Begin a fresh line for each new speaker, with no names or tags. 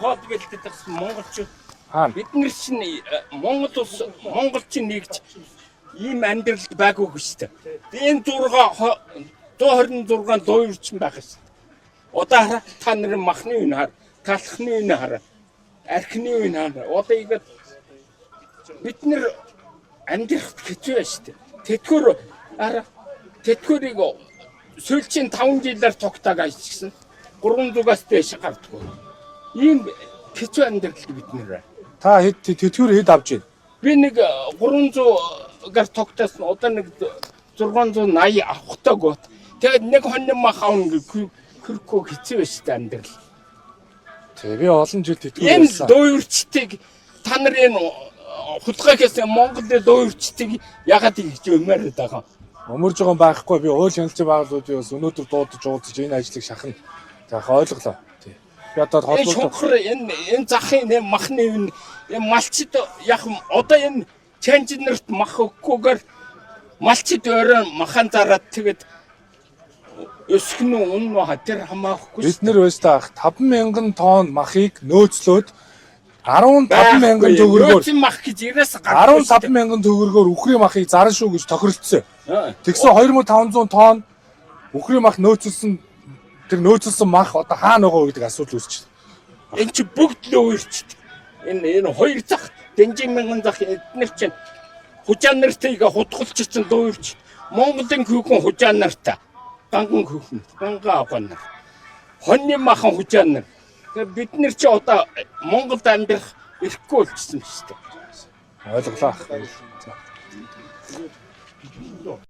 хоол гэлдэг монголчууд бид нар чинь Монгол улс монголчин нэгж ийм амьдралд байгаагүй шүү дээ. Энэ 126 дуучин байх шүү. Одоо хараа та нарын махны үн хар, талхны үн хар, архины үн хар. Одоо игээд бид нар амьдрах хэцүү байна шүү дээ. Тэтгэврийг сүүлчийн 5 жилээр тогтоог ажигсан 300-аас дээш гардаггүй. Ийм хэцүү амьдрал бид нэр.
Та тэтгэвэр хэд авч байна?
Би нэг 300-гаар тогтоосон. Одоо нэг 680 авахтай гот. Тэгээд нэг хоног мах авна гэхгүй хэцүү байна шүү дээ амьдрал.
Тэгээ би олон жил тэтгэвэр
энэ
байсан.
дуу үрчтийг та нар энэ хулгайгаас Монголын дуу үрчтийг ягаад ингэж өмөрөд байгаа юм?
Өмөрж байгаа байхгүй би уул хяналтын байгууллагуудын бас өнөөдөр дуудаж уулзаж энэ ажлыг шахна. Заахаа ойлголоо. Тий. Би одоо
холбоотой энэ захын махны энэ малчид яг одоо энэ чанжнерт мах өгөхгүйгээр малчид өөрөө махан зараад тэгээд өсгөн үн тэр хамаахгүй.
Бид нэр байж таах 50000 тонн махыг нөөцлөөд 15,000 төгрөгөөр
мах гэж
15,000 төгрөгөөр үхрийн махыг зарна шүү гэж тохиролцсон. Тэгсэн 2500 тонн үхрийн мах нөөцлсөн тэр нөөцлсөн мах одоо хаана байгаа вэ гэдэг асуудал үүсчихэ.
Энэ чи бүгд л өөрчд. Энэ хоёр зах Дэнжин мянган зах эднэр чинь хужаан нартыг хутгалчихсан дуурч Монголын хүүхэн хужаан нартай ганган хүүхэн ганга авган нар хоньны махан хужаан нар бид нар чи одоо Монголд амьдрах ирэхгүй болчихсон шүү дээ.
Ойлголоо.